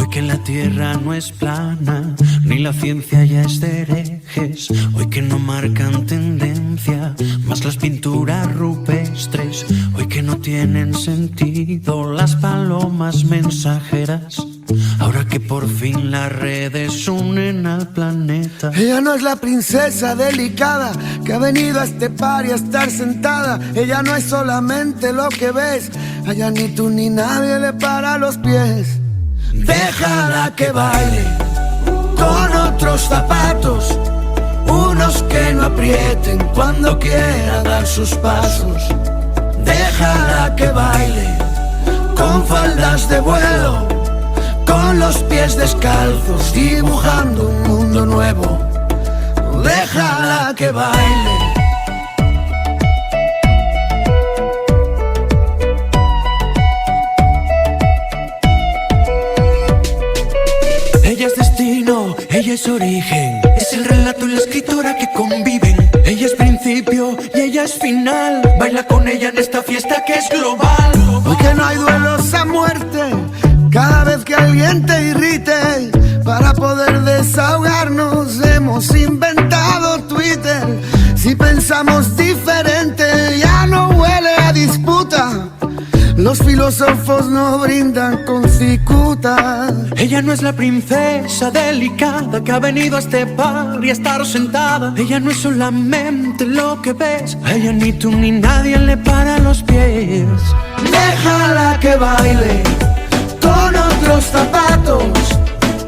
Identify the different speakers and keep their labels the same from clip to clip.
Speaker 1: Hoy que la tierra no es plana, ni la ciencia ya es de herejes. Hoy que no marcan tendencia, más las pinturas rupestres. Hoy que no tienen sentido las palomas mensajeras. Ahora que por fin las redes unen al planeta.
Speaker 2: Ella no es la princesa delicada que ha venido a este par y a estar sentada. Ella no es solamente lo que ves. Allá ni tú ni nadie le para los pies. Déjala que baile con otros zapatos, unos que no aprieten cuando quiera dar sus pasos. Déjala que baile con faldas de vuelo, con los pies descalzos, dibujando un mundo nuevo. Déjala que baile.
Speaker 1: Ella es destino, ella es origen, es el relato y la escritora que conviven. Ella es principio y ella es final. Baila con ella en esta fiesta que es global.
Speaker 2: Hoy que no hay duelos a muerte, cada vez que alguien te irrite, para poder desahogarnos hemos inventado Twitter. Si pensamos diferente ya no huele a disputa. Los filósofos no brindan con cicuta.
Speaker 1: Ella no es la princesa delicada que ha venido a este par y a estar sentada. Ella no es solamente lo que ves. A ella ni tú ni nadie le para los pies.
Speaker 2: Déjala que baile con otros zapatos,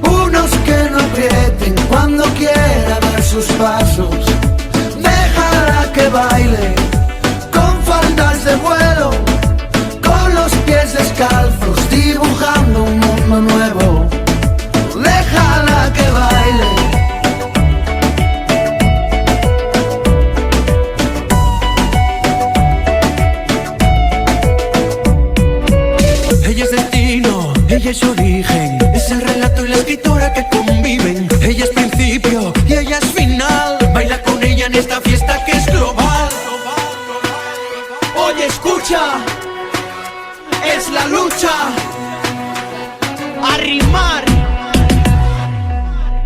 Speaker 2: unos que no aprieten cuando quiera dar sus pasos. Déjala que baile con faldas de vuelo, con los pies descalzos, dibujando un mundo nuevo. Déjala que baile.
Speaker 1: Ella es destino, ella es origen, es el relato y la escritora que conviven. Ella es principio y ella es final. Baila con ella en esta fiesta que es global.
Speaker 3: Oye, escucha, es la lucha a rimar.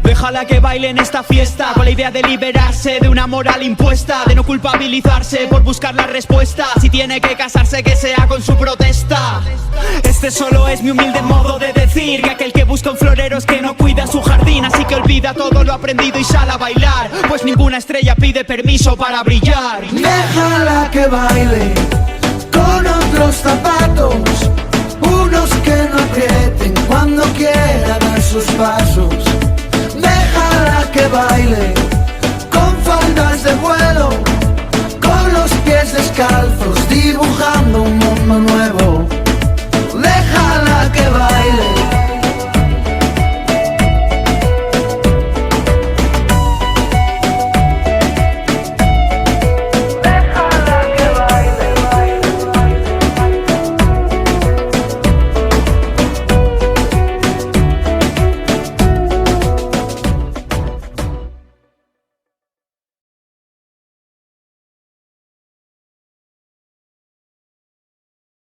Speaker 3: Déjala que baile en esta fiesta con la idea de liberarse de una moral impuesta, de no culpabilizarse por buscar la respuesta. Si tiene que casarse, que sea con su protesta. Este solo es mi humilde modo de decir que aquel que busca un florero es que no cuida su jardín. Así que olvida todo lo aprendido y sale a bailar, pues ninguna estrella pide permiso para brillar.
Speaker 2: Déjala que baile con otros zapatos, unos que no aprieten cuando quiera dar sus pasos. Déjala que baile con faldas de vuelo, con los pies descalzos, dibujando un mundo nuevo.